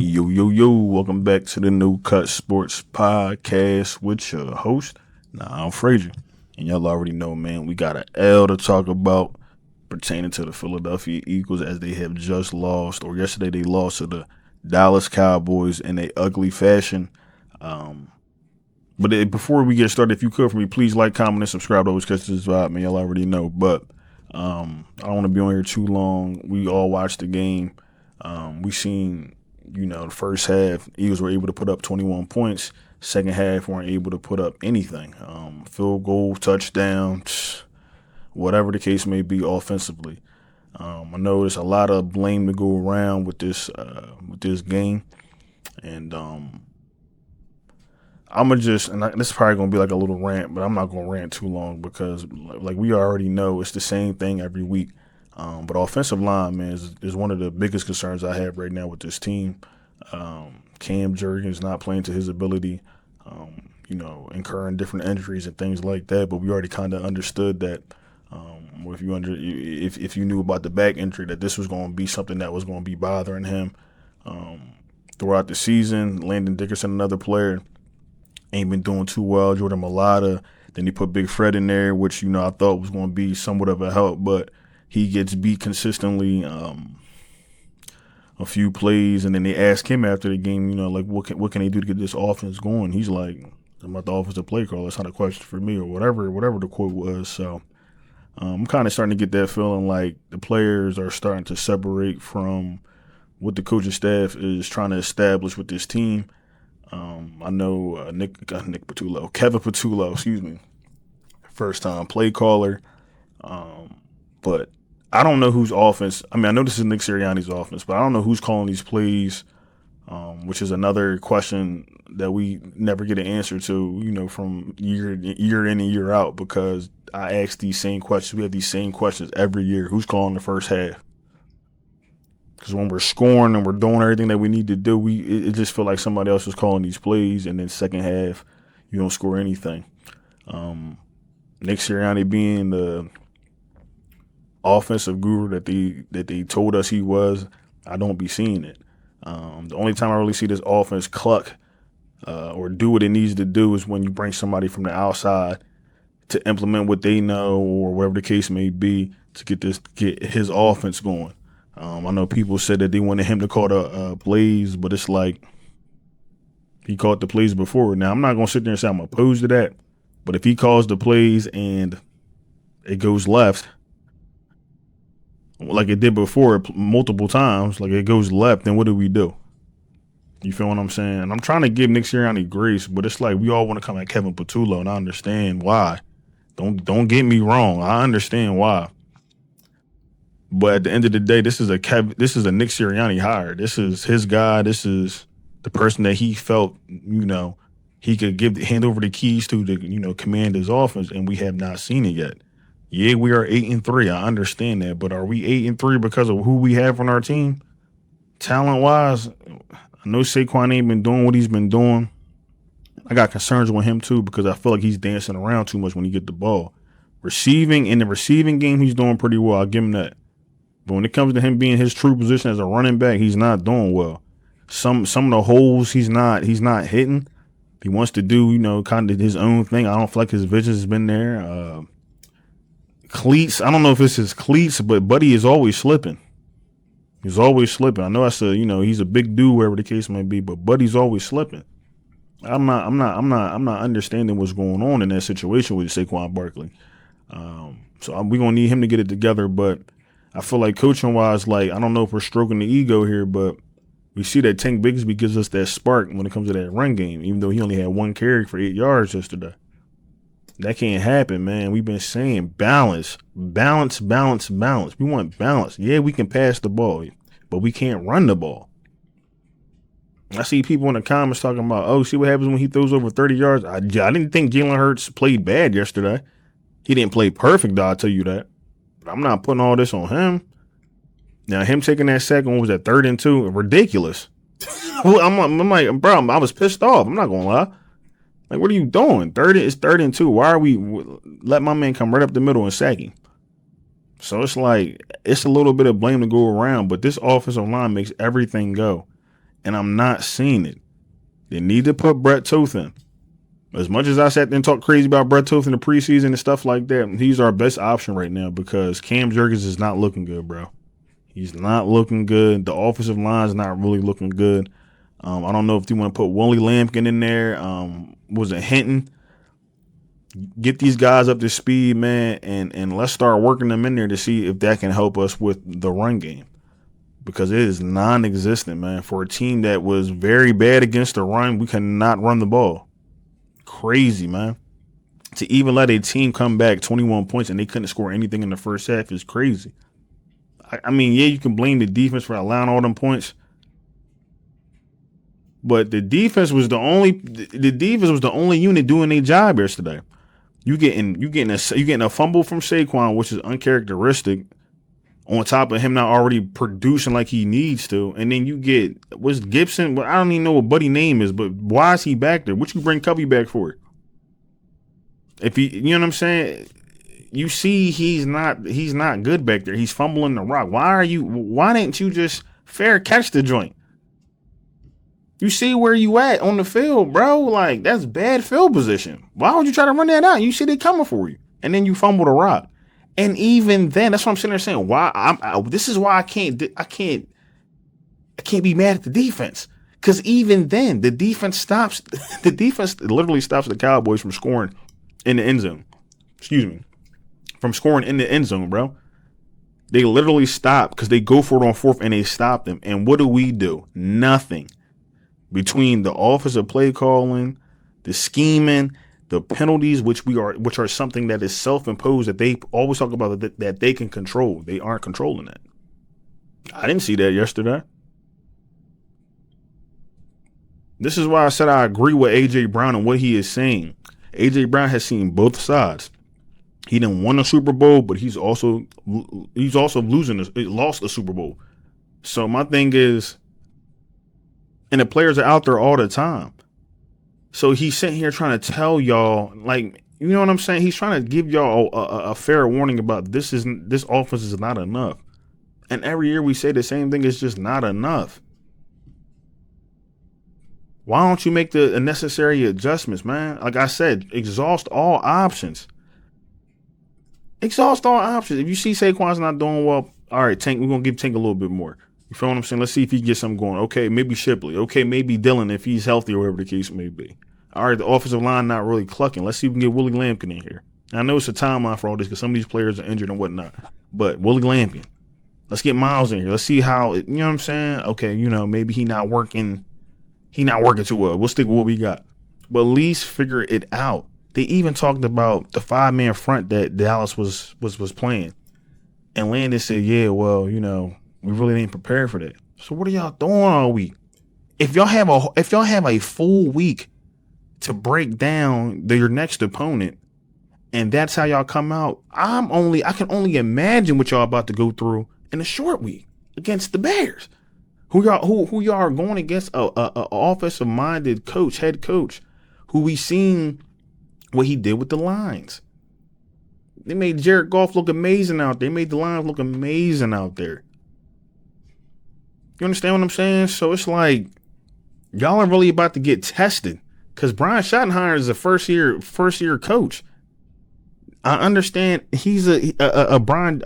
Yo, yo, yo, welcome back to the No Cut Sports Podcast with your host. I'm Frazier. And y'all already know, man, we got an L to talk about pertaining to the Philadelphia Eagles as they have just lost, or yesterday they lost to the Dallas Cowboys in a ugly fashion. Before we get started, if you could for me, please like, comment, and subscribe to always catch this vibe, man. Y'all already know. But I don't want to be on here too long. We all watched the game. We seen, the first half, Eagles were able to put up 21 points. Second half, weren't able to put up anything. Field goal, touchdown, whatever the case may be offensively. I know there's a lot of blame to go around with this game, and this is probably gonna be like a little rant, but I'm not gonna rant too long because like we already know it's the same thing every week. But offensive line, man, is one of the biggest concerns I have right now with this team. Cam Jurgens not playing to his ability, incurring different injuries and things like that. But we already kind of understood that. If you knew about the back injury, that this was going to be something that was going to be bothering him throughout the season. Landon Dickerson, another player, ain't been doing too well. Jordan Mailata, then he put Big Fred in there, which I thought was going to be somewhat of a help, but he gets beat consistently a few plays, and then they ask him after the game, what can they do to get this offense going? He's like, I'm not the offensive play caller. That's not a question for me, or whatever the quote was. So I'm kind of starting to get that feeling like the players are starting to separate from what the coaching staff is trying to establish with this team. I know Kevin Patullo, excuse me, first time play caller, but I don't know whose offense. I mean, I know this is Nick Sirianni's offense, but I don't know who's calling these plays, which is another question that we never get an answer to, from year in and year out, because I ask these same questions. We have these same questions every year. Who's calling the first half? Because when we're scoring and we're doing everything that we need to do, it just feel like somebody else is calling these plays, and then second half, you don't score anything. Nick Sirianni being the offensive guru that they told us he was, I don't be seeing it. The only time I really see this offense cluck or do what it needs to do is when you bring somebody from the outside to implement what they know, or whatever the case may be, to get his offense going. I know people said that they wanted him to call the plays, but it's like he called the plays before. Now, I'm not going to sit there and say I'm opposed to that, but if he calls the plays and it goes left, like it did before multiple times, like it goes left, then what do we do? You feel what I'm saying? And I'm trying to give Nick Sirianni grace, but it's like we all want to come at Kevin Patullo, and I understand why. Don't get me wrong. I understand why. But at the end of the day, this is a Nick Sirianni hire. This is his guy. This is the person that he felt, he could hand over the keys to command his offense, and we have not seen it yet. Yeah, we are 8-3. I understand that, but are we 8-3 because of who we have on our team? Talent-wise, I know Saquon ain't been doing what he's been doing. I got concerns with him too, because I feel like he's dancing around too much when he get the ball. In the receiving game, he's doing pretty well. I'll give him that. But when it comes to him being his true position as a running back, he's not doing well. Some of the holes he's not hitting. He wants to do, kind of his own thing. I don't feel like his vision has been there. Cleats, I don't know if it's his cleats, but Buddy is always slipping. He's always slipping. I know I said, he's a big dude, wherever the case may be, but Buddy's always slipping. I'm not understanding what's going on in that situation with Saquon Barkley. So we're gonna need him to get it together. But I feel like coaching wise, I don't know if we're stroking the ego here, but we see that Tank Bigsby gives us that spark when it comes to that run game, even though he only had one carry for 8 yards yesterday. That can't happen, man. We've been saying balance. We want balance. Yeah, we can pass the ball, but we can't run the ball. I see people in the comments talking about, see what happens when he throws over 30 yards. I didn't think Jalen Hurts played bad yesterday. He didn't play perfect, though, I'll tell you that. But I'm not putting all this on him. Now, him taking that second one was at 3rd and 2. Ridiculous. I'm like, bro, I was pissed off. I'm not going to lie. Like, what are you doing? It's 3rd and 2. Why are we let my man come right up the middle and sack him? So it's like, it's a little bit of blame to go around, but this offensive line makes everything go. and I'm not seeing it. They need to put Brett Toth in. As much as I sat there and talked crazy about Brett Toth in the preseason and stuff like that, he's our best option right now because Cam Jurgens is not looking good, bro. He's not looking good. The offensive line is not really looking good. I don't know if you want to put Willie Lampkin in there. Was it Hinton? Get these guys up to speed, man, and let's start working them in there to see if that can help us with the run game. Because it is non-existent, man. For a team that was very bad against the run, we cannot run the ball. Crazy, man. To even let a team come back 21 points and they couldn't score anything in the first half is crazy. I mean, yeah, you can blame the defense for allowing all them points, but the defense was the only unit doing their job yesterday. You getting a fumble from Saquon, which is uncharacteristic. On top of him not already producing like he needs to, and then you get what's Gibson. I don't even know what Buddy's name is, but why is he back there? What you bring Covey back for? If he, you know what I'm saying? You see, he's not good back there. He's fumbling the rock. Why didn't you just fair catch the joint? You see where you at on the field, bro? Like, that's bad field position. Why would you try to run that out? You see they coming for you, and then you fumble the rock. And even then, that's what I'm sitting there saying. This is why I can't be mad at the defense. Because even then, the defense literally stops the Cowboys from scoring in the end zone. From scoring in the end zone, bro. They literally stop because they go for it on fourth and they stop them. And what do? Nothing. Between the offensive play calling, the scheming, the penalties, which are something that is self-imposed, that they always talk about that they can control. They aren't controlling that. I didn't see that yesterday. This is why I said I agree with A.J. Brown and what he is saying. A.J. Brown has seen both sides. He didn't win a Super Bowl, but he's also lost a Super Bowl. So my thing is, and the players are out there all the time. So he's sitting here trying to tell y'all, like, you know what I'm saying? He's trying to give y'all a fair warning about this offense is not enough. And every year we say the same thing, it's just not enough. Why don't you make the necessary adjustments, man? Like I said, exhaust all options. Exhaust all options. If you see Saquon's not doing well, all right, Tank, we're going to give Tank a little bit more. You feel what I'm saying? Let's see if he gets something going. Okay, maybe Shipley. Okay, maybe Dillon if he's healthy or whatever the case may be. All right, the offensive line not really clucking. Let's see if we can get Willie Lampkin in here. Now, I know it's a timeline for all this because some of these players are injured and whatnot. But Willie Lampkin. Let's get Miles in here. Let's see how, you know what I'm saying? Okay, maybe he not working too well. We'll stick with what we got. But at least figure it out. They even talked about the 5-man front that Dallas was playing. And Landon said, yeah, well, we really ain't prepared for that. So what are y'all doing all week? If y'all have a full week to break down your next opponent, and that's how y'all come out, I can only imagine what y'all about to go through in a short week against the Bears. Who y'all are going against? A offensive minded head coach, who we seen what he did with the Lions. They made Jared Goff look amazing out there. They made the Lions look amazing out there. You understand what I'm saying? So it's like y'all are really about to get tested because Brian Schottenheimer is a first year coach. I understand he's Ben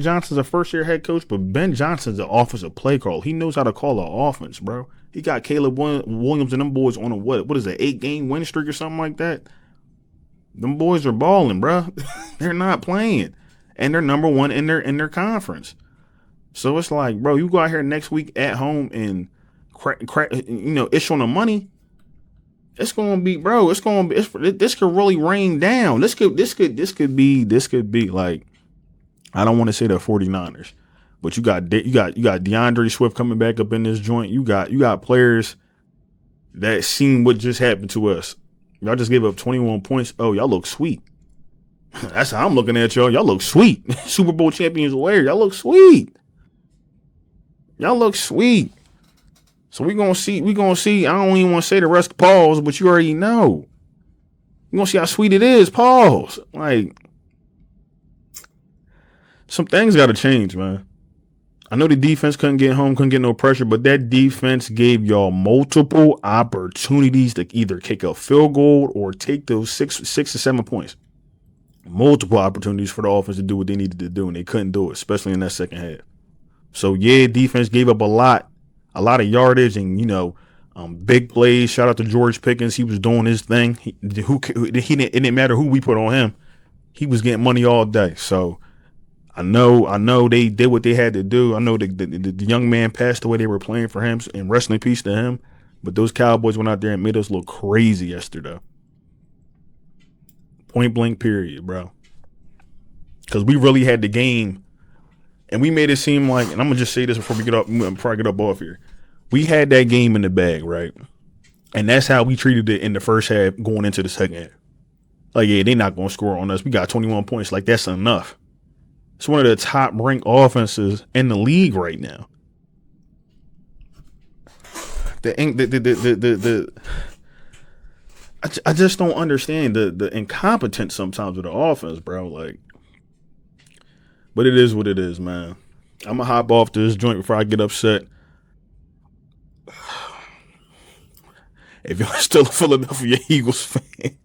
Johnson's a first year head coach, but Ben Johnson's an offensive play caller. He knows how to call an offense, bro. He got Caleb Williams and them boys on a what is it, 8-game win streak or something like that. Them boys are balling, bro. They're not playing, and they're number one in their conference. So it's like, bro, you go out here next week at home and ish on the money. It's gonna be, bro. This could really rain down. This could be like, I don't want to say the 49ers, but you got DeAndre Swift coming back up in this joint. You got players that seen what just happened to us. Y'all just gave up 21 points. Oh, y'all look sweet. That's how I'm looking at y'all. Y'all look sweet. Super Bowl champions aware. Y'all look sweet. Y'all look sweet. So we gonna see. I don't even want to say the rest. Pause, but you already know. You gonna see how sweet it is. Pause. Like, some things got to change, man. I know the defense couldn't get home, couldn't get no pressure, but that defense gave y'all multiple opportunities to either kick a field goal or take those six to 7 points. Multiple opportunities for the offense to do what they needed to do, and they couldn't do it, especially in that second half. So yeah, defense gave up a lot of yardage, and big plays. Shout out to George Pickens. He was doing his thing. It didn't matter who we put on him. He was getting money all day. So I know they did what they had to do. I know the young man passed away. They were playing for him, and rest in peace to him. But those Cowboys went out there and made us look crazy yesterday. Point blank period, bro. Because we really had the game, and we made it seem like, and I'm gonna just say this before I get up off here. We had that game in the bag, right? And that's how we treated it in the first half going into the second half. Like, yeah, they're not gonna score on us. We got 21 points. Like, that's enough. It's one of the top ranked offenses in the league right now. I just don't understand the incompetence sometimes of the offense, bro. Like, but it is what it is, man. I'm gonna hop off this joint before I get upset. If you're still a Philadelphia Eagles fan,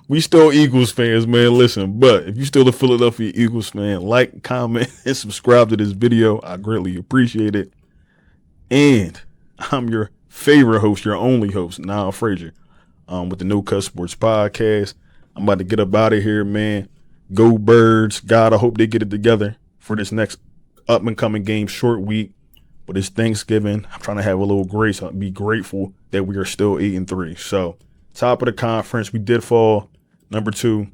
we still Eagles fans, man. Listen, but if you're still a Philadelphia Eagles fan, like, comment, and subscribe to this video. I greatly appreciate it. And I'm your favorite host, your only host, Niall Frazier, with the No Cut Sports Podcast. I'm about to get up out of here, man. Go Birds. God, I hope they get it together for this next up and coming game. Short week, but it's Thanksgiving. I'm trying to have a little grace. I'll be grateful that we are still 8-3. So, top of the conference, we did fall number 2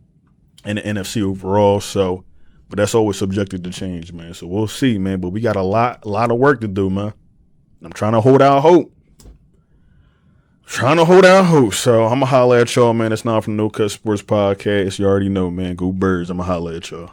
in the NFC overall. So, but that's always subjected to change, man. So we'll see, man. But we got a lot of work to do, man. I'm trying to hold out hope. So I'm going to holler at y'all, man. It's not from No Cut Sports Podcast. You already know, man. Go Birds. I'm going to holler at y'all.